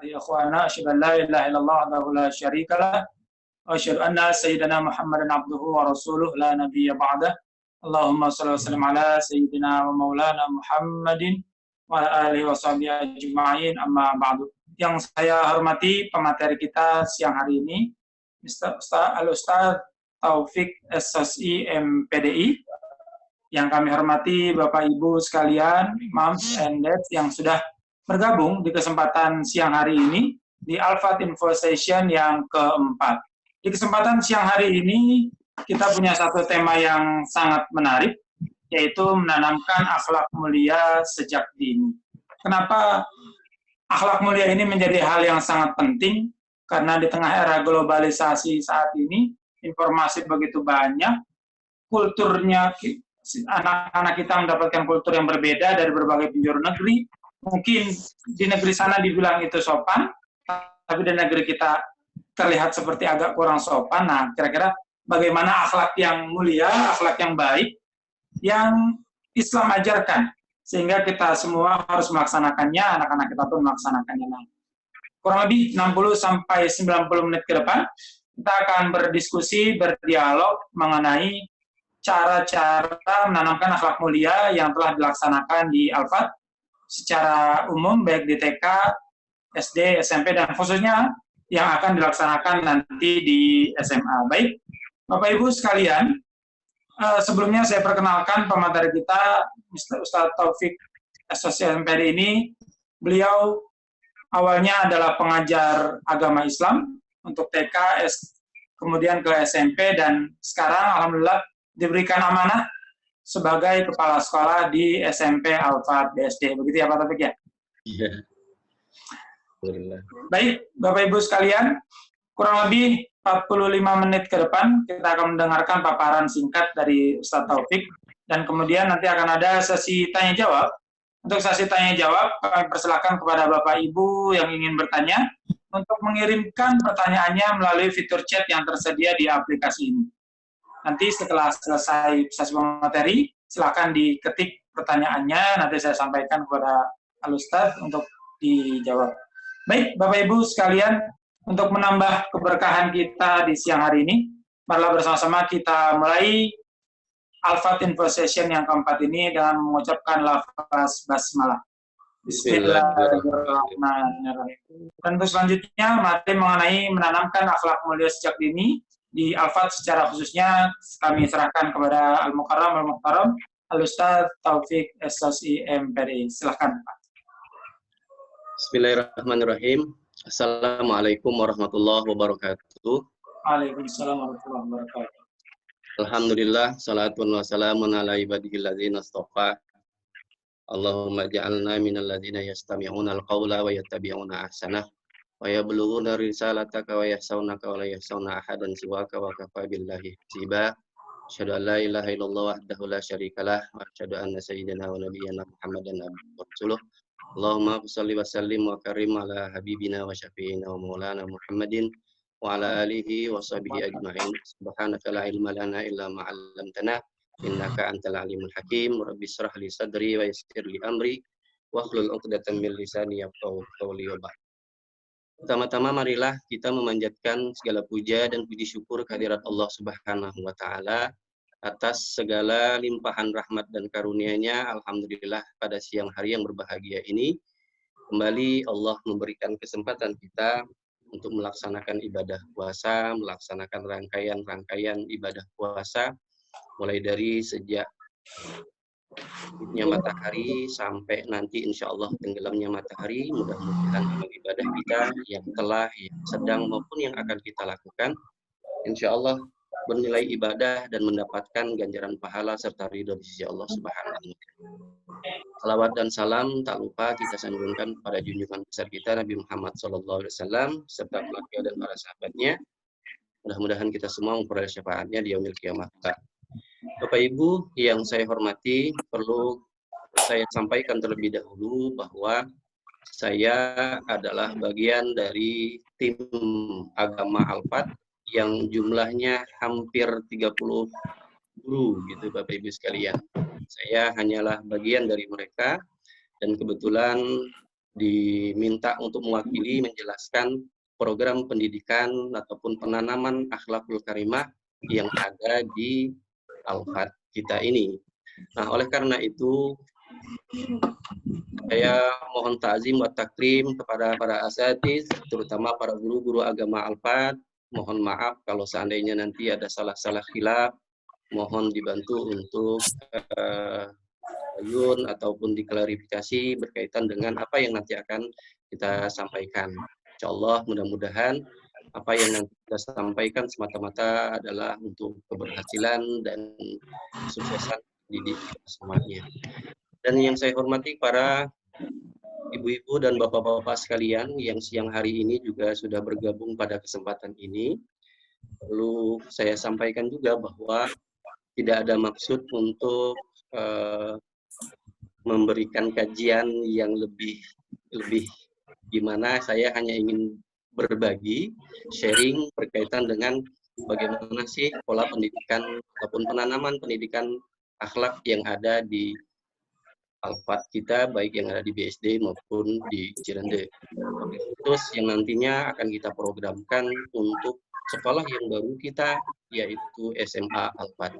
ikhwana asyhadu an la ilaha illallah wahdahu la syarika lah wa asyhadu anna sayyidina Muhammadan abduhu wa rasuluh la nabiyya ba'dah. Allahumma shalli wa sallim ala sayyidina wa maulana Muhammadin wa ala alihi wa sahbihi ajma'in, amma ba'du. Yang saya hormati pemateri kita siang hari ini, Al-Ustaz Taufik SSI MPDI. Yang kami hormati Bapak Ibu sekalian, moms and dads yang sudah bergabung di kesempatan siang hari ini di Al-Fat Info Session yang keempat. Di kesempatan siang hari ini kita punya satu tema yang sangat menarik, yaitu menanamkan akhlak mulia sejak dini. Kenapa akhlak mulia ini menjadi hal yang sangat penting? Karena di tengah era globalisasi saat ini, informasi begitu banyak, kulturnya, anak-anak kita mendapatkan kultur yang berbeda dari berbagai penjuru negeri. Mungkin di negeri sana dibilang itu sopan, tapi di negeri kita terlihat seperti agak kurang sopan. Nah, kira-kira bagaimana akhlak yang mulia, akhlak yang baik, yang Islam ajarkan, sehingga kita semua harus melaksanakannya, anak-anak kita pun melaksanakannya. Nah, kurang lebih 60-90 menit ke depan, kita akan berdiskusi, berdialog mengenai cara-cara menanamkan akhlak mulia yang telah dilaksanakan di Al-Fat secara umum, baik di TK, SD, SMP, dan khususnya yang akan dilaksanakan nanti di SMA. Baik, Bapak Ibu sekalian, sebelumnya saya perkenalkan pemateri kita, Ustaz Taufik SSI MPDI ini. Beliau awalnya adalah pengajar agama Islam untuk TK, kemudian ke SMP, dan sekarang alhamdulillah diberikan amanah sebagai kepala sekolah di SMP Al-Fat BSD. Begitu ya Pak Taufik ya? Iya. Baik, Bapak Ibu sekalian, kurang lebih 45 menit ke depan kita akan mendengarkan paparan singkat dari Ustaz Taufik, dan kemudian nanti akan ada sesi tanya jawab. Untuk sesi tanya jawab, kami persilakan kepada Bapak Ibu yang ingin bertanya untuk mengirimkan pertanyaannya melalui fitur chat yang tersedia di aplikasi ini. Nanti setelah selesai sesi materi, silakan diketik pertanyaannya, nanti saya sampaikan kepada Al-Ustaz untuk dijawab. Baik, Bapak Ibu sekalian, untuk menambah keberkahan kita di siang hari ini, marilah bersama-sama kita mulai Al-Fat Info Session yang keempat ini dengan mengucapkan lafaz basmalah. Bismillahirrahmanirrahim. Dan untuk selanjutnya, materi mengenai menanamkan akhlak mulia sejak dini di Al-Fat secara khususnya kami serahkan kepada Al-Mukarram Al-Muhtaram Al-Ustaz Taufik SSI MPDI. Silakan Pak. Bismillahirrahmanirrahim. Assalamualaikum warahmatullahi wabarakatuh. Waalaikumsalam warahmatullahi wabarakatuh. Alhamdulillah, salatu wassalamu ala ibadihil ladzina astafa. Allahumma ja'alna minal ladzina yastami'una al-qawla wa yattabi'una ahsanah. Wa yablughuna risalataka wa yahsaunaka wa la yahsauna ahadan siwaka wa kafa billahi hasiba. Asyhadu an la ilaha illallah wahdahu la syarikalah wa asyhadu anna sayyidina wa nabiyyana Muhammadan abduhu wa rasuluh. Allahumma shalli wa sallim wa karim ala habibina wa syafi'ina wa maulana Muhammadin wa ala alihi wa sahbihi ajma'in. Subhanaka la ilma lana illa ma 'allamtana innaka antal alimul hakim. Rabbi shrah li sadri wa yassir li amri wa hlul 'uqdatam min lisani yafqahu qawli wa ba'd. Pertama-tama marilah kita memanjatkan segala puja dan puji syukur kehadirat Allah Subhanahu wa taala atas segala limpahan rahmat dan karunia-Nya. Alhamdulillah pada siang hari yang berbahagia ini kembali Allah memberikan kesempatan kita untuk melaksanakan ibadah puasa, melaksanakan rangkaian ibadah puasa mulai dari sejak terbitnya matahari sampai nanti insya Allah tenggelamnya matahari. Mudah-mudahan amal ibadah kita yang telah, yang sedang maupun yang akan kita lakukan insya Allah bernilai ibadah dan mendapatkan ganjaran pahala serta ridho di sisi Allah Subhanahu wa taala. Salawat dan salam tak lupa kita sanjungkan pada junjungan besar kita Nabi Muhammad SAW serta keluarga dan para sahabatnya. Mudah-mudahan kita semua memperoleh syafaatnya di yaumil kiamat. Bapak Ibu yang saya hormati, perlu saya sampaikan terlebih dahulu bahwa saya adalah bagian dari tim agama Al-Fat yang jumlahnya hampir 30 guru gitu Bapak Ibu sekalian. Saya hanyalah bagian dari mereka dan kebetulan diminta untuk mewakili menjelaskan program pendidikan ataupun penanaman akhlakul karimah yang ada di Al-Fat kita ini. Nah, oleh karena itu saya mohon ta'zim wa takrim kepada para asatiz, terutama para guru-guru agama Al-Fat. Mohon maaf kalau seandainya nanti ada salah-salah khilaf, mohon dibantu untuk ayun ataupun diklarifikasi berkaitan dengan apa yang nanti akan kita sampaikan. Insyaallah mudah-mudahan apa yang nanti kita sampaikan semata-mata adalah untuk keberhasilan dan kesuksesan didik kita semuanya. Dan yang saya hormati para ibu-ibu dan bapak-bapak sekalian yang siang hari ini juga sudah bergabung pada kesempatan ini. Perlu saya sampaikan juga bahwa tidak ada maksud untuk memberikan kajian yang lebih gimana, saya hanya ingin berbagi, sharing berkaitan dengan bagaimana sih pola pendidikan ataupun penanaman pendidikan akhlak yang ada di Al-Fat kita, baik yang ada di BSD maupun di Cirende. Terus yang nantinya akan kita programkan untuk sekolah yang baru kita, yaitu SMA Al-Fat.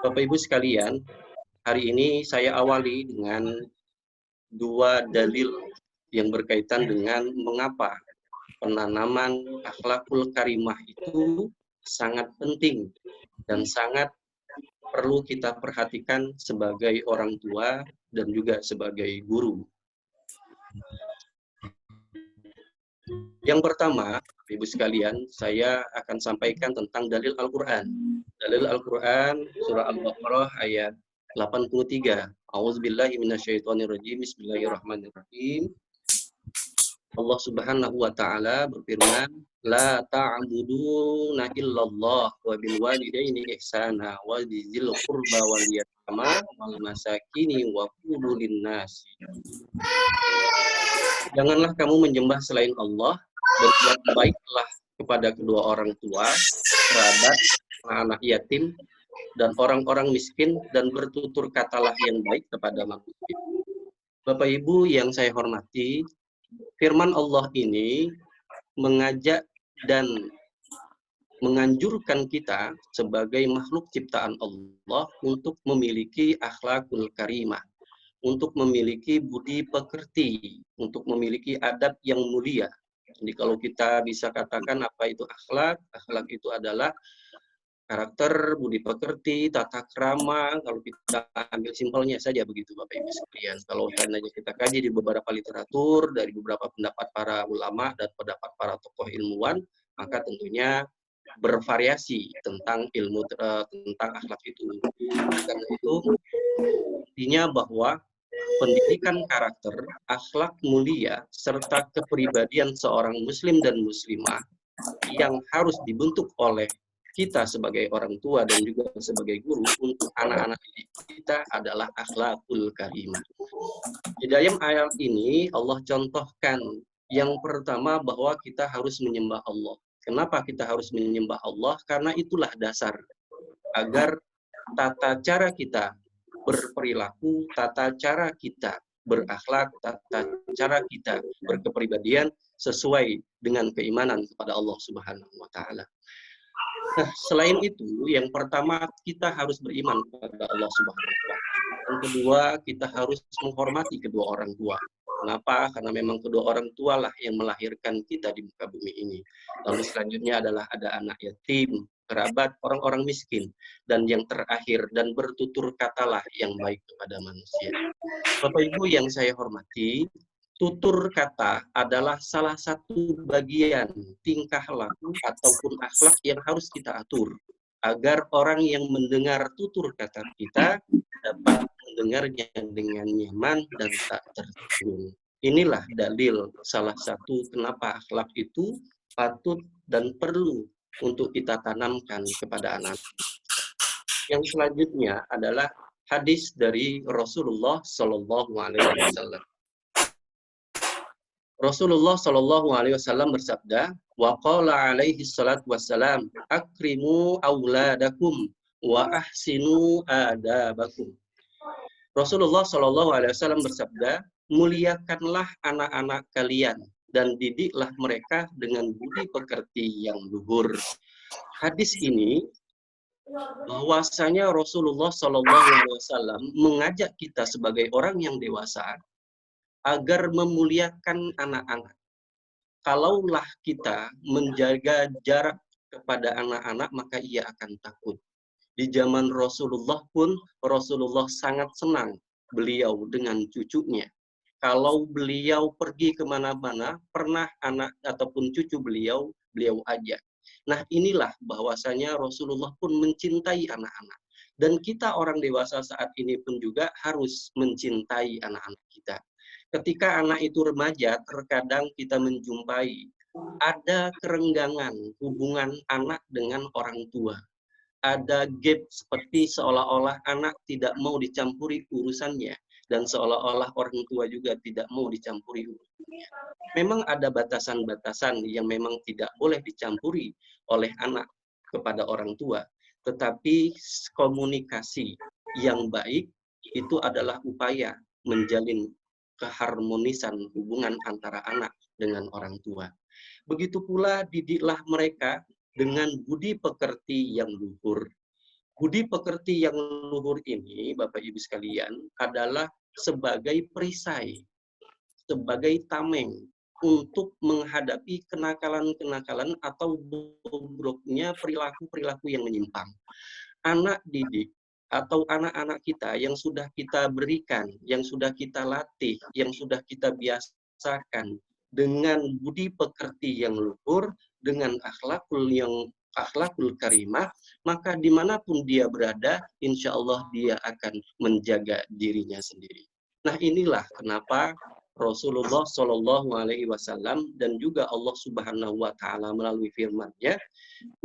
Bapak Ibu sekalian, hari ini saya awali dengan dua dalil yang berkaitan dengan mengapa penanaman akhlakul karimah itu sangat penting dan sangat perlu kita perhatikan sebagai orang tua dan juga sebagai guru. Yang pertama, Ibu sekalian, saya akan sampaikan tentang dalil Al-Quran. Dalil Al-Quran, surah Al-Baqarah ayat 83. A'udzubillahi minasyaitonirrajim. Bismillahirrahmanirrahim. Allah Subhanahu wa taala berfirman, la ta'buduna illallah wa bil walidaini ihsana wa dzil qurba wal yatama wal masakini wa qulu linnasi. Janganlah kamu menyembah selain Allah, berbuat baiklah kepada kedua orang tua, kerabat, anak yatim, dan orang-orang miskin, dan bertutur katalah yang baik kepada manusia. Bapak Ibu yang saya hormati, firman Allah ini mengajak dan menganjurkan kita sebagai makhluk ciptaan Allah untuk memiliki akhlakul karimah, untuk memiliki budi pekerti, untuk memiliki adab yang mulia. Jadi kalau kita bisa katakan apa itu akhlak, akhlak itu adalah karakter, budi pekerti, tata krama. Kalau kita ambil simpelnya saja begitu Bapak Ibu sekalian. Kalau seandainya kita kaji di beberapa literatur, dari beberapa pendapat para ulama dan pendapat para tokoh ilmuwan, maka tentunya bervariasi tentang ilmu tentang akhlak itu. Karena itu intinya bahwa pendidikan karakter, akhlak mulia, serta kepribadian seorang muslim dan muslimah yang harus dibentuk oleh kita sebagai orang tua dan juga sebagai guru untuk anak-anak kita adalah akhlakul karimah. Di dalam ayat ini Allah contohkan yang pertama bahwa kita harus menyembah Allah. Kenapa kita harus menyembah Allah? Karena itulah dasar agar tata cara kita berperilaku, tata cara kita berakhlak, tata cara kita berkepribadian sesuai dengan keimanan kepada Allah Subhanahu wa taala. Nah, selain itu, yang pertama kita harus beriman kepada Allah Subhanahu wa taala. Yang kedua, kita harus menghormati kedua orang tua. Kenapa? Karena memang kedua orang tua lah yang melahirkan kita di muka bumi ini. Lalu selanjutnya adalah ada anak yatim, kerabat, orang-orang miskin, dan yang terakhir dan bertutur katalah yang baik kepada manusia. Bapak Ibu yang saya hormati, tutur kata adalah salah satu bagian tingkah laku ataupun akhlak yang harus kita atur agar orang yang mendengar tutur kata kita dapat mendengarnya dengan nyaman dan tak tersinggung. Inilah dalil salah satu kenapa akhlak itu patut dan perlu untuk kita tanamkan kepada anak. Yang selanjutnya adalah hadis dari Rasulullah Shallallahu Alaihi Wasallam. Rasulullah Shallallahu Alaihi Wasallam bersabda, wa qala alaihi salatu wassalam, akrimu auladakum wa ahsinu adabakum. Rasulullah Shallallahu Alaihi Wasallam bersabda, muliakanlah anak-anak kalian dan didiklah mereka dengan budi pekerti yang luhur. Hadis ini bahwasanya Rasulullah SAW mengajak kita sebagai orang yang dewasa agar memuliakan anak-anak. Kalaulah kita menjaga jarak kepada anak-anak, maka ia akan takut. Di zaman Rasulullah pun, Rasulullah sangat senang beliau dengan cucunya. Kalau beliau pergi kemana-mana, pernah anak ataupun cucu beliau ajak. Nah, inilah bahwasanya Rasulullah pun mencintai anak-anak. Dan kita orang dewasa saat ini pun juga harus mencintai anak-anak kita. Ketika anak itu remaja, terkadang kita menjumpai ada kerenggangan hubungan anak dengan orang tua. Ada gap seperti seolah-olah anak tidak mau dicampuri urusannya dan seolah-olah orang tua juga tidak mau dicampuri urusannya. Memang ada batasan-batasan yang memang tidak boleh dicampuri oleh anak kepada orang tua, tetapi komunikasi yang baik itu adalah upaya menjalin keharmonisan hubungan antara anak dengan orang tua. Begitu pula didiklah mereka dengan budi pekerti yang luhur. Budi pekerti yang luhur ini, Bapak Ibu sekalian, adalah sebagai perisai, sebagai tameng untuk menghadapi kenakalan-kenakalan atau bobroknya perilaku-perilaku yang menyimpang. Anak didik atau anak-anak kita yang sudah kita berikan, yang sudah kita latih, yang sudah kita biasakan dengan budi pekerti yang luhur, dengan akhlakul karimah, maka dimanapun dia berada, insya Allah dia akan menjaga dirinya sendiri. Nah, inilah kenapa Rasulullah Shallallahu Alaihi Wasallam dan juga Allah Subhanahu Wa Taala melalui firman-Nya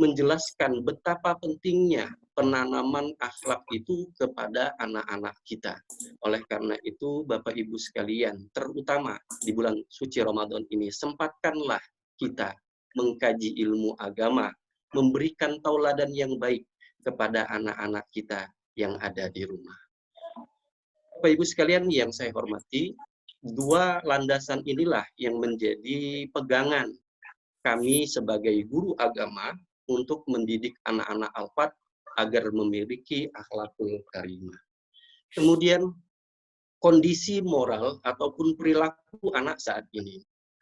menjelaskan betapa pentingnya penanaman akhlak itu kepada anak-anak kita. Oleh karena itu, Bapak Ibu sekalian, terutama di bulan suci Ramadan ini, sempatkanlah kita mengkaji ilmu agama, memberikan tauladan yang baik kepada anak-anak kita yang ada di rumah. Bapak Ibu sekalian yang saya hormati, dua landasan inilah yang menjadi pegangan kami sebagai guru agama untuk mendidik anak-anak Al-Fat agar memiliki akhlakul karimah. Kemudian kondisi moral ataupun perilaku anak saat ini.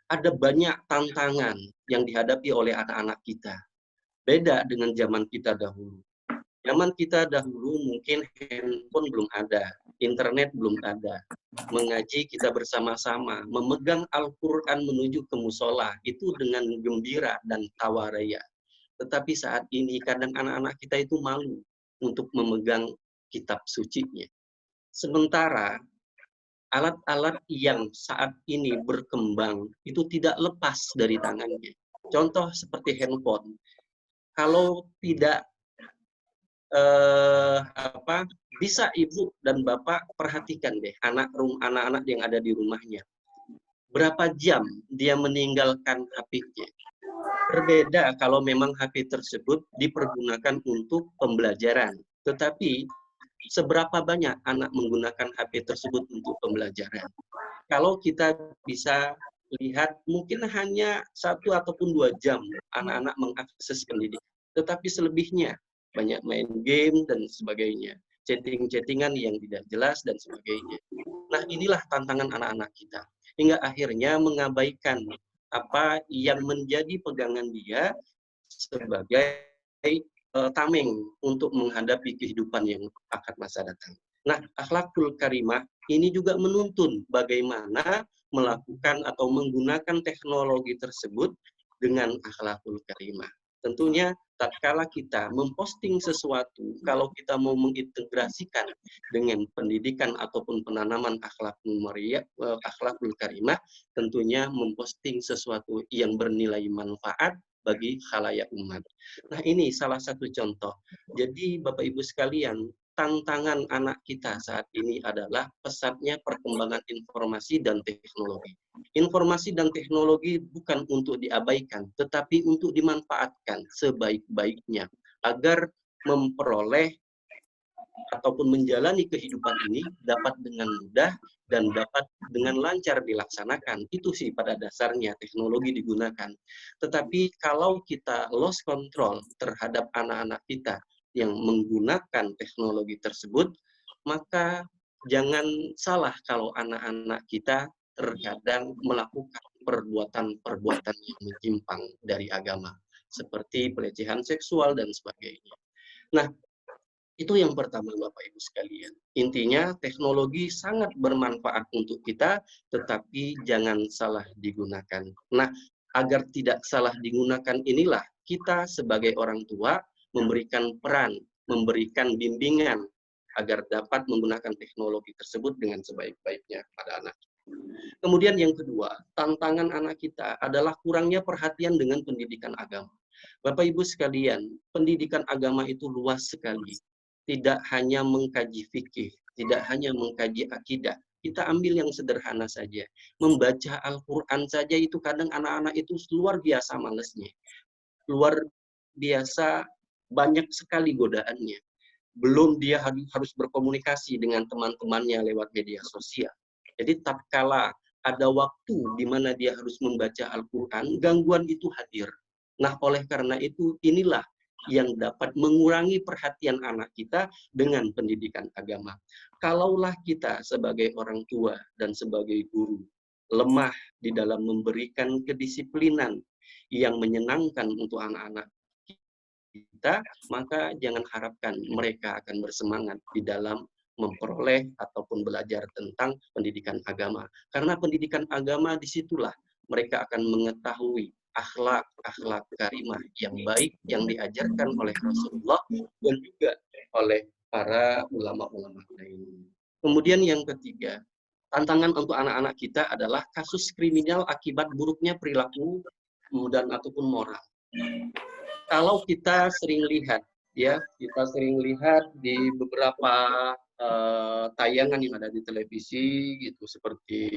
Ada banyak tantangan yang dihadapi oleh anak-anak kita. Beda dengan zaman kita dahulu. Zaman kita dahulu mungkin handphone belum ada, internet belum ada. Mengaji kita bersama-sama, memegang Al-Quran menuju ke musola, itu dengan gembira dan tawa raya. Tetapi saat ini kadang anak-anak kita itu malu untuk memegang kitab sucinya. Sementara alat-alat yang saat ini berkembang itu tidak lepas dari tangannya. Contoh seperti handphone. Kalau tidak bisa ibu dan bapak perhatikan deh anak-anak yang ada di rumahnya. Berapa jam dia meninggalkan HP-nya? Berbeda kalau memang HP tersebut dipergunakan untuk pembelajaran. Tetapi seberapa banyak anak menggunakan HP tersebut untuk pembelajaran? Kalau kita bisa lihat mungkin hanya 1 ataupun 2 jam anak-anak mengakses pendidikan. Tetapi selebihnya banyak main game dan sebagainya, chatting-chattingan yang tidak jelas dan sebagainya. Nah, inilah tantangan anak-anak kita. Hingga akhirnya mengabaikan apa yang menjadi pegangan dia sebagai tameng untuk menghadapi kehidupan yang akan masa datang. Nah, akhlakul karimah ini juga menuntun bagaimana melakukan atau menggunakan teknologi tersebut dengan akhlakul karimah. Tentunya tatkala kita memposting sesuatu, kalau kita mau mengintegrasikan dengan pendidikan ataupun penanaman akhlakul karimah, tentunya memposting sesuatu yang bernilai manfaat bagi khalayak umat. Nah, ini salah satu contoh. Jadi Bapak Ibu sekalian, tantangan anak kita saat ini adalah pesatnya perkembangan informasi dan teknologi. Informasi dan teknologi bukan untuk diabaikan, tetapi untuk dimanfaatkan sebaik-baiknya agar memperoleh ataupun menjalani kehidupan ini dapat dengan mudah dan dapat dengan lancar dilaksanakan. Itu sih pada dasarnya teknologi digunakan. Tetapi kalau kita lost control terhadap anak-anak kita yang menggunakan teknologi tersebut, maka jangan salah kalau anak-anak kita terkadang melakukan perbuatan-perbuatan yang menyimpang dari agama, seperti pelecehan seksual dan sebagainya. Nah, itu yang pertama Bapak Ibu sekalian. Intinya teknologi sangat bermanfaat untuk kita, tetapi jangan salah digunakan. Nah, agar tidak salah digunakan inilah kita sebagai orang tua memberikan peran, memberikan bimbingan agar dapat menggunakan teknologi tersebut dengan sebaik-baiknya pada anak. Kemudian yang kedua, tantangan anak kita adalah kurangnya perhatian dengan pendidikan agama. Bapak Ibu sekalian, pendidikan agama itu luas sekali. Tidak hanya mengkaji fikih, tidak hanya mengkaji akidah. Kita ambil yang sederhana saja. Membaca Al-Quran saja itu kadang anak-anak itu luar biasa malesnya. Luar biasa banyak sekali godaannya. Belum dia harus berkomunikasi dengan teman-temannya lewat media sosial. Jadi tatkala ada waktu di mana dia harus membaca Al-Quran, gangguan itu hadir. Nah, oleh karena itu, inilah yang dapat mengurangi perhatian anak kita dengan pendidikan agama. Kalaulah kita sebagai orang tua dan sebagai guru lemah di dalam memberikan kedisiplinan yang menyenangkan untuk anak-anak kita, maka jangan harapkan mereka akan bersemangat di dalam memperoleh ataupun belajar tentang pendidikan agama. Karena pendidikan agama disitulah mereka akan mengetahui akhlak karimah yang baik yang diajarkan oleh Rasulullah dan juga oleh para ulama-ulama lain. Kemudian yang ketiga, tantangan untuk anak-anak kita adalah kasus kriminal akibat buruknya perilaku dan ataupun moral. Kalau kita sering lihat, ya, kita sering lihat di beberapa tayangan yang ada di televisi, gitu, seperti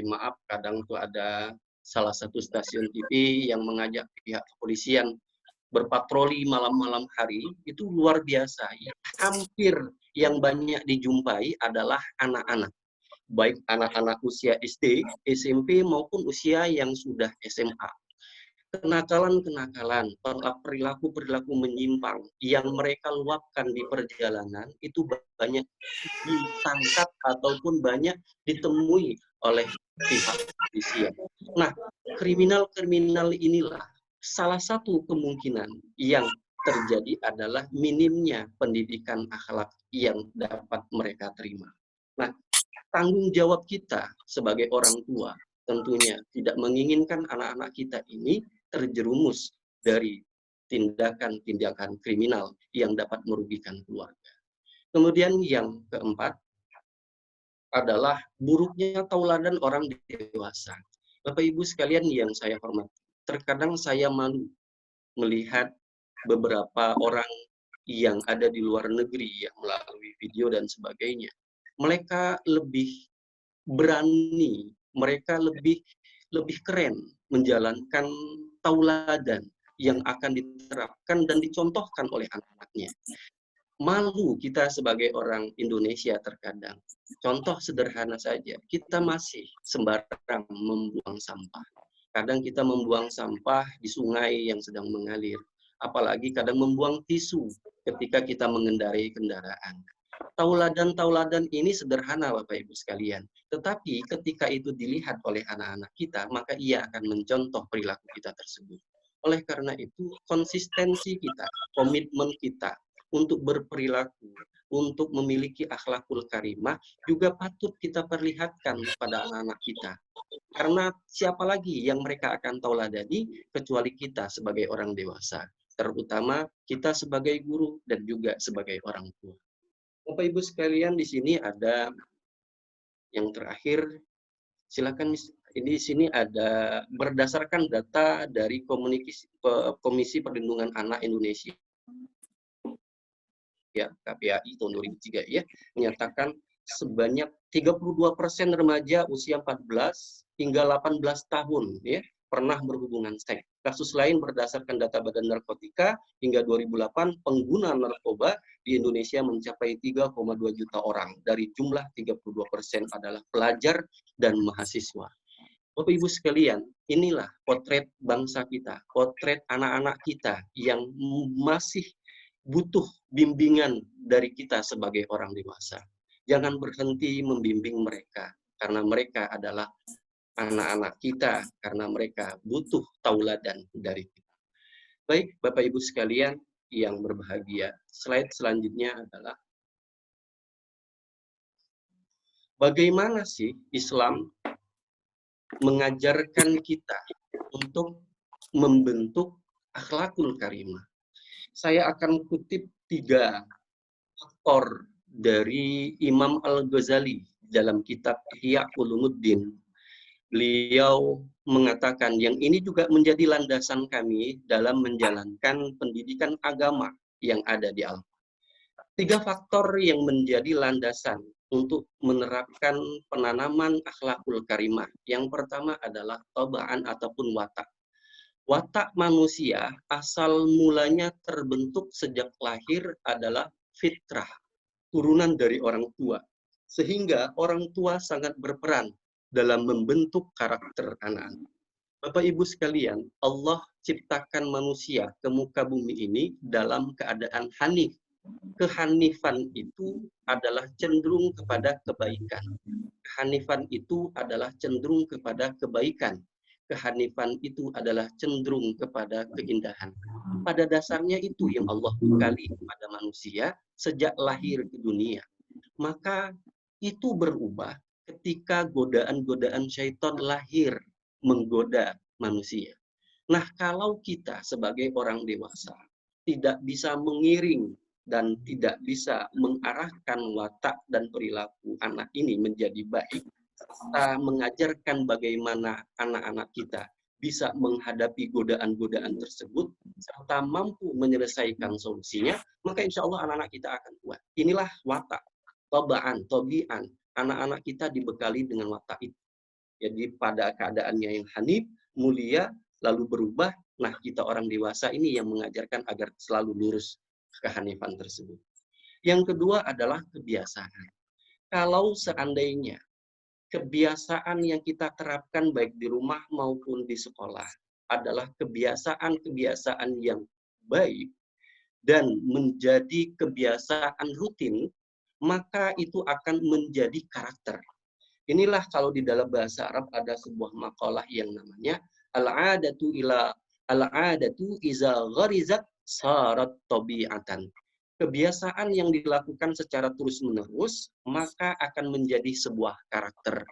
maaf kadang tuh ada salah satu stasiun TV yang mengajak pihak kepolisian berpatroli malam-malam hari, itu luar biasa. Ya. Hampir yang banyak dijumpai adalah anak-anak. Baik anak-anak usia SD, SMP, maupun usia yang sudah SMA. Kenakalan-kenakalan, perilaku-perilaku menyimpang yang mereka luapkan di perjalanan, itu banyak ditangkap ataupun banyak ditemui oleh pihak kepolisian. Nah, kriminal-kriminal inilah salah satu kemungkinan yang terjadi adalah minimnya pendidikan akhlak yang dapat mereka terima. Nah, tanggung jawab kita sebagai orang tua tentunya tidak menginginkan anak-anak kita ini terjerumus dari tindakan-tindakan kriminal yang dapat merugikan keluarga. Kemudian yang keempat adalah buruknya tauladan orang dewasa. Bapak Ibu sekalian yang saya hormati, terkadang saya malu melihat beberapa orang yang ada di luar negeri yang melalui video dan sebagainya. Mereka lebih berani, mereka lebih keren menjalankan tauladan yang akan diterapkan dan dicontohkan oleh anak-anaknya. Malu kita sebagai orang Indonesia terkadang. Contoh sederhana saja, kita masih sembarang membuang sampah. Kadang kita membuang sampah di sungai yang sedang mengalir. Apalagi kadang membuang tisu ketika kita mengendarai kendaraan. Tauladan-tauladan ini sederhana Bapak Ibu sekalian. Tetapi ketika itu dilihat oleh anak-anak kita, maka ia akan mencontoh perilaku kita tersebut. Oleh karena itu, konsistensi kita, komitmen kita untuk berperilaku, untuk memiliki akhlakul karimah, juga patut kita perlihatkan pada anak-anak kita. Karena siapa lagi yang mereka akan tauladani kecuali kita sebagai orang dewasa. Terutama kita sebagai guru dan juga sebagai orang tua. Bapak Ibu sekalian, di sini ada yang terakhir, silakan di sini ada berdasarkan data dari Komisi Perlindungan Anak Indonesia, ya KPAI tahun 2003 ya, menyatakan sebanyak 32% remaja usia 14 hingga 18 tahun ya pernah berhubungan seks. Kasus lain berdasarkan data Badan Narkotika, hingga 2008 pengguna narkoba di Indonesia mencapai 3,2 juta orang. Dari jumlah 32% adalah pelajar dan mahasiswa. Bapak Ibu sekalian, inilah potret bangsa kita, potret anak-anak kita yang masih butuh bimbingan dari kita sebagai orang dewasa. Jangan berhenti membimbing mereka, karena mereka adalah anak-anak kita, karena mereka butuh tauladan dari kita. Baik, Bapak Ibu sekalian yang berbahagia, slide selanjutnya adalah bagaimana sih Islam mengajarkan kita untuk membentuk akhlakul karimah. Saya akan kutip 3 faktor dari Imam Al-Ghazali dalam kitab Ihya Ulumuddin. Beliau mengatakan yang ini juga menjadi landasan kami dalam menjalankan pendidikan agama yang ada di Al-Quran. 3 faktor yang menjadi landasan untuk menerapkan penanaman akhlakul karimah. Yang pertama adalah tabaan ataupun watak. Watak manusia asal mulanya terbentuk sejak lahir adalah fitrah, turunan dari orang tua. Sehingga orang tua sangat berperan dalam membentuk karakter anak-anak. Bapak Ibu sekalian, Allah ciptakan manusia ke muka bumi ini dalam keadaan hanif. Kehanifan itu adalah cenderung kepada kebaikan. Kehanifan itu adalah cenderung kepada kebaikan. Kehanifan itu adalah cenderung kepada keindahan. Pada dasarnya itu yang Allah bekali kepada manusia sejak lahir ke dunia. Maka itu berubah ketika godaan-godaan syaitan lahir menggoda manusia. Nah, kalau kita sebagai orang dewasa tidak bisa mengiring dan tidak bisa mengarahkan watak dan perilaku anak ini menjadi baik, serta mengajarkan bagaimana anak-anak kita bisa menghadapi godaan-godaan tersebut, serta mampu menyelesaikan solusinya, maka insya Allah anak-anak kita akan kuat. Inilah watak, tobaan, tobian. Anak-anak kita dibekali dengan watak itu. Jadi pada keadaannya yang hanif, mulia, lalu berubah, nah kita orang dewasa ini yang mengajarkan agar selalu lurus kehanifan tersebut. Yang kedua adalah kebiasaan. Kalau seandainya kebiasaan yang kita terapkan baik di rumah maupun di sekolah adalah kebiasaan-kebiasaan yang baik dan menjadi kebiasaan rutin, maka itu akan menjadi karakter. Inilah kalau di dalam bahasa Arab ada sebuah makalah yang namanya al-'adatu iza gharizat sarat tabi'atan. Kebiasaan yang dilakukan secara terus-menerus maka akan menjadi sebuah karakter.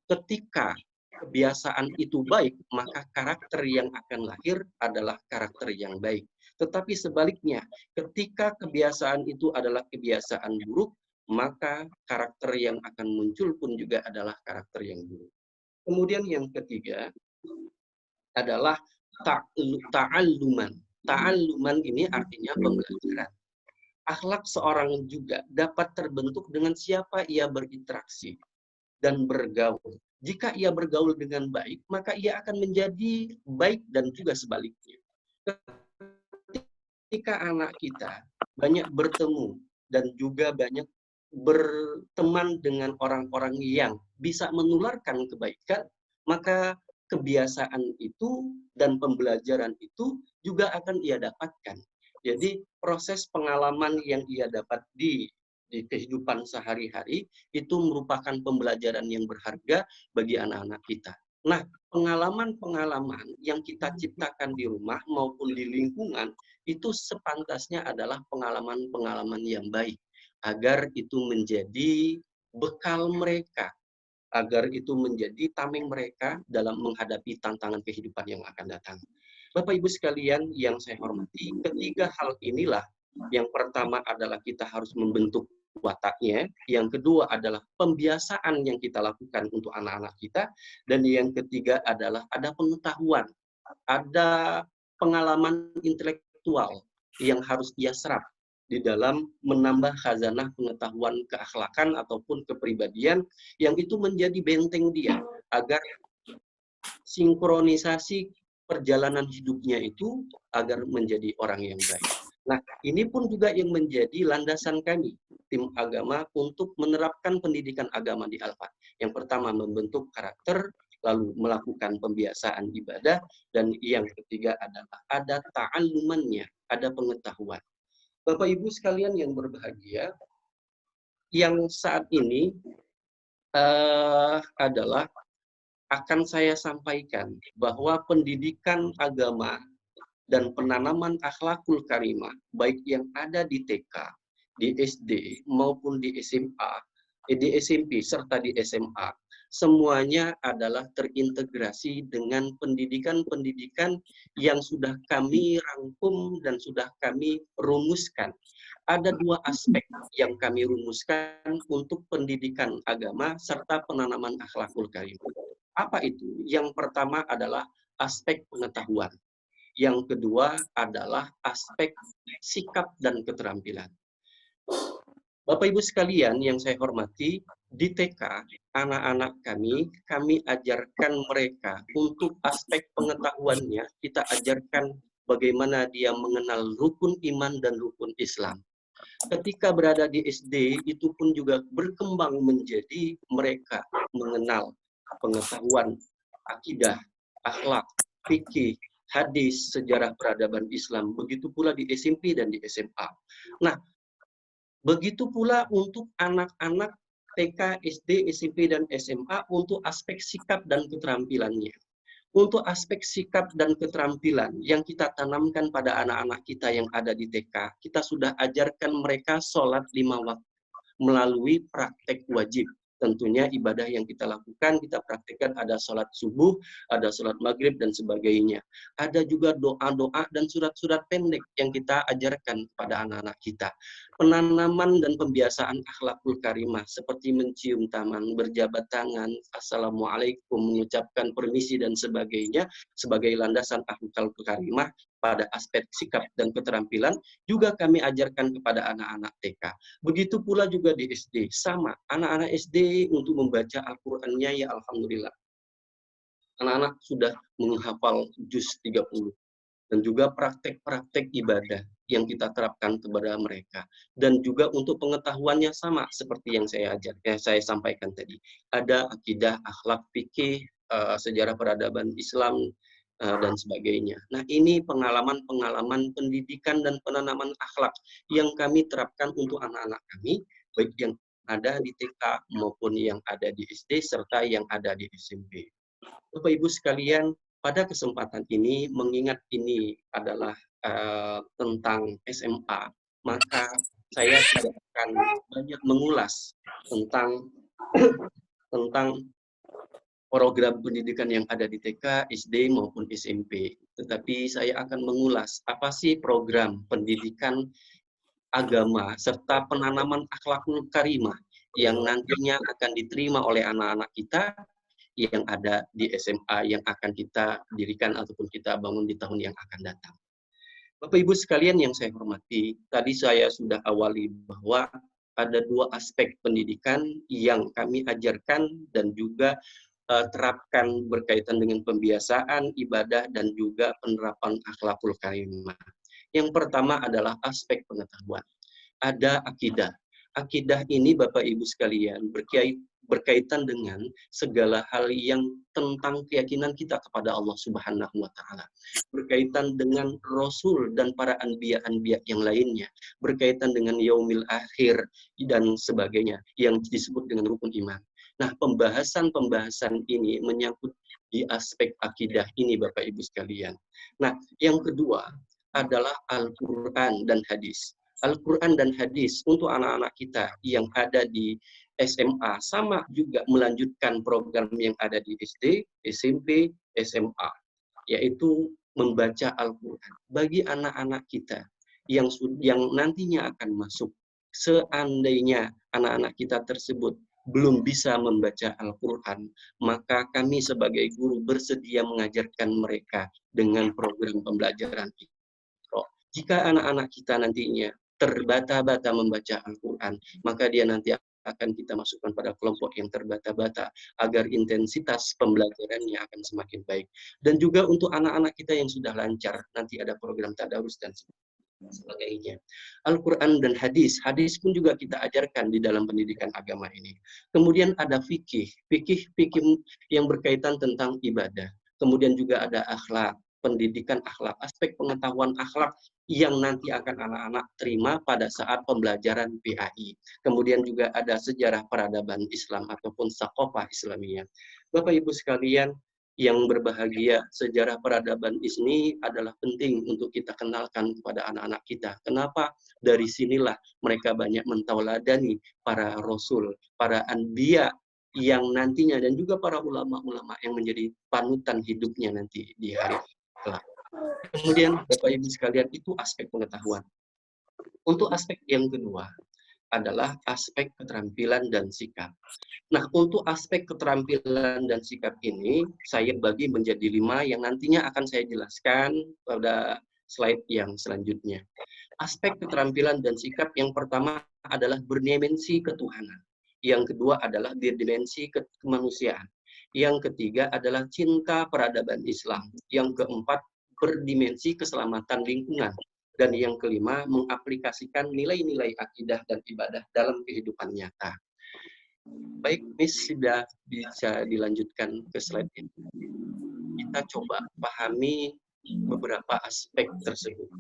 Ketika kebiasaan itu baik, maka karakter yang akan lahir adalah karakter yang baik. Tetapi sebaliknya, ketika kebiasaan itu adalah kebiasaan buruk, maka karakter yang akan muncul pun juga adalah karakter yang buruk. Kemudian yang ketiga adalah ta'alluman. Ta'alluman ini artinya pembelajaran. Akhlak seorang juga dapat terbentuk dengan siapa ia berinteraksi dan bergaul. Jika ia bergaul dengan baik, maka ia akan menjadi baik dan juga sebaliknya. Ketika anak kita banyak bertemu dan juga banyak berteman dengan orang-orang yang bisa menularkan kebaikan, maka kebiasaan itu dan pembelajaran itu juga akan ia dapatkan. Jadi proses pengalaman yang ia dapat di kehidupan sehari-hari itu merupakan pembelajaran yang berharga bagi anak-anak kita. Nah, pengalaman-pengalaman yang kita ciptakan di rumah maupun di lingkungan itu sepantasnya adalah pengalaman-pengalaman yang baik, agar itu menjadi bekal mereka, agar itu menjadi tameng mereka dalam menghadapi tantangan kehidupan yang akan datang. Bapak Ibu sekalian yang saya hormati, ketiga hal inilah, yang pertama adalah kita harus membentuk wataknya, yang kedua adalah pembiasaan yang kita lakukan untuk anak-anak kita, dan yang ketiga adalah ada pengetahuan, ada pengalaman intelektual yang harus ia serap di dalam menambah khazanah pengetahuan keakhlakan ataupun kepribadian yang itu menjadi benteng dia agar sinkronisasi perjalanan hidupnya itu agar menjadi orang yang baik. Nah, ini pun juga yang menjadi landasan kami, tim agama, untuk menerapkan pendidikan agama di Alfa. Yang pertama, membentuk karakter, lalu melakukan pembiasaan ibadah, dan yang ketiga adalah ada ta'allumannya, ada pengetahuan. Bapak Ibu sekalian yang berbahagia, yang saat ini adalah akan saya sampaikan bahwa pendidikan agama dan penanaman akhlakul karimah, baik yang ada di TK, di SD, maupun di SMA, di SMP, serta di SMA, semuanya adalah terintegrasi dengan pendidikan-pendidikan yang sudah kami rangkum dan sudah kami rumuskan. Ada dua aspek yang kami rumuskan untuk pendidikan agama serta penanaman akhlakul karimah. Apa itu? Yang pertama adalah aspek pengetahuan. Yang kedua adalah aspek sikap dan keterampilan. Bapak Ibu sekalian yang saya hormati, di TK, anak-anak kami ajarkan mereka untuk aspek pengetahuannya, kita ajarkan bagaimana dia mengenal rukun iman dan rukun Islam. Ketika berada di SD, itu pun juga berkembang menjadi mereka mengenal pengetahuan akidah, akhlak, fikih, hadis, sejarah peradaban Islam. Begitu pula di SMP dan di SMA. Nah, begitu pula untuk anak-anak TK, SD, SMP, dan SMA untuk aspek sikap dan keterampilannya. Untuk aspek sikap dan keterampilan yang kita tanamkan pada anak-anak kita yang ada di TK, kita sudah ajarkan mereka sholat 5 waktu melalui praktek wajib. Tentunya ibadah yang kita lakukan, kita praktekkan ada sholat subuh, ada sholat maghrib, dan sebagainya. Ada juga doa-doa dan surat-surat pendek yang kita ajarkan kepada anak-anak kita. Penanaman dan pembiasaan akhlakul karimah, seperti mencium tangan, berjabat tangan, assalamualaikum, mengucapkan permisi, dan sebagainya, sebagai landasan akhlakul karimah pada aspek sikap dan keterampilan, juga kami ajarkan kepada anak-anak TK. Begitu pula juga di SD, sama. Anak-anak SD untuk membaca Al-Qur'annya, ya Alhamdulillah. Anak-anak sudah menghafal juz 30. Dan juga praktek-praktek ibadah yang kita terapkan kepada mereka. Dan juga untuk pengetahuannya sama, seperti yang saya sampaikan tadi. Ada akidah, akhlak, fikih, sejarah peradaban Islam, dan sebagainya. Nah, ini pengalaman-pengalaman pendidikan dan penanaman akhlak yang kami terapkan untuk anak-anak kami, baik yang ada di TK maupun yang ada di SD serta yang ada di SMP. Bapak Ibu sekalian, pada kesempatan ini, mengingat ini adalah tentang SMA, maka saya tidak akan banyak mengulas tentang program pendidikan yang ada di TK, SD, maupun SMP. Tetapi saya akan mengulas apa sih program pendidikan agama serta penanaman akhlakul karimah yang nantinya akan diterima oleh anak-anak kita yang ada di SMA yang akan kita dirikan ataupun kita bangun di tahun yang akan datang. Bapak Ibu sekalian yang saya hormati, tadi saya sudah awali bahwa ada dua aspek pendidikan yang kami ajarkan dan juga terapkan berkaitan dengan pembiasaan, ibadah, dan juga penerapan akhlakul karimah. Yang pertama adalah aspek pengetahuan. Ada akidah. Akidah ini Bapak Ibu sekalian berkaitan dengan segala hal yang tentang keyakinan kita kepada Allah Subhanahu wa Ta'ala, berkaitan dengan Rasul dan para anbiya-anbiya yang lainnya, berkaitan dengan yaumil akhir dan sebagainya yang disebut dengan rukun iman. Nah, pembahasan ini menyangkut di aspek akidah ini Bapak Ibu sekalian. Nah, yang kedua adalah Al-Quran dan hadis. Al-Quran dan hadis untuk anak-anak kita yang ada di SMA sama juga melanjutkan program yang ada di SD, SMP, SMA, yaitu membaca Al-Quran. Bagi anak-anak kita yang nantinya akan masuk, seandainya anak-anak kita tersebut belum bisa membaca Al-Quran, maka kami sebagai guru bersedia mengajarkan mereka dengan program pembelajaran Iqra. Jika anak-anak kita nantinya terbata-bata membaca Al-Quran, maka dia nanti akan kita masukkan pada kelompok yang terbata-bata agar intensitas pembelajarannya akan semakin baik. Dan juga untuk anak-anak kita yang sudah lancar, nanti ada program tadarus dan sebagainya. Al-Quran dan hadis. Hadis pun juga kita ajarkan di dalam pendidikan agama ini. Kemudian ada fikih. Fikih yang berkaitan tentang ibadah. Kemudian juga ada akhlak, pendidikan akhlak, aspek pengetahuan akhlak yang nanti akan anak-anak terima pada saat pembelajaran PAI. Kemudian juga ada sejarah peradaban Islam ataupun Saqafah Islamiyah. Bapak Ibu sekalian yang berbahagia, sejarah peradaban ini adalah penting untuk kita kenalkan kepada anak-anak kita. Kenapa? Dari sinilah mereka banyak mentauladani para rasul, para anbiya yang nantinya, dan juga para ulama-ulama yang menjadi panutan hidupnya nanti di hari kelak. Kemudian Bapak Ibu sekalian, itu aspek pengetahuan. Untuk aspek yang kedua adalah aspek keterampilan dan sikap. Nah, untuk aspek keterampilan dan sikap ini, saya bagi menjadi 5 yang nantinya akan saya jelaskan pada slide yang selanjutnya. Aspek keterampilan dan sikap yang pertama adalah berdimensi ketuhanan. Yang kedua adalah berdimensi kemanusiaan. Yang ketiga adalah cinta peradaban Islam. Yang keempat, berdimensi keselamatan lingkungan. Dan yang kelima, mengaplikasikan nilai-nilai akidah dan ibadah dalam kehidupan nyata. Baik, Miss, sudah bisa dilanjutkan ke slide ini. Kita coba pahami beberapa aspek tersebut.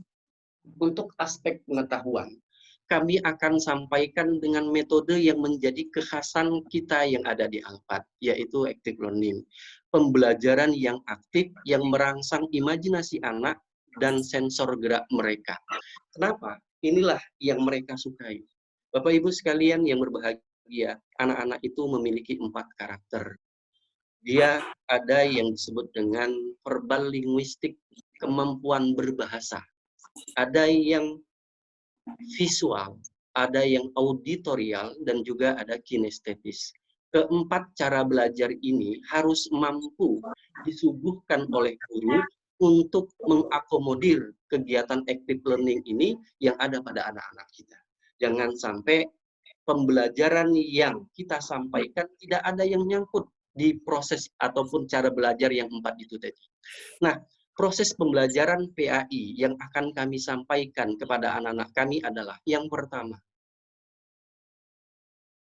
Untuk aspek pengetahuan, kami akan sampaikan dengan metode yang menjadi kekhasan kita yang ada di Alphard, yaitu active learning. Pembelajaran yang aktif, yang merangsang imajinasi anak dan sensor gerak mereka. Kenapa? Inilah yang mereka sukai. Bapak Ibu sekalian yang berbahagia, anak-anak itu memiliki 4 karakter. Dia ada yang disebut dengan verbal linguistik, kemampuan berbahasa. Ada yang visual, ada yang auditorial, dan juga ada kinestetis. Keempat cara belajar ini harus mampu disuguhkan oleh guru untuk mengakomodir kegiatan active learning ini yang ada pada anak-anak kita. Jangan sampai pembelajaran yang kita sampaikan tidak ada yang nyangkut di proses ataupun cara belajar yang 4 itu tadi. Nah, proses pembelajaran PAI yang akan kami sampaikan kepada anak-anak kami adalah yang pertama,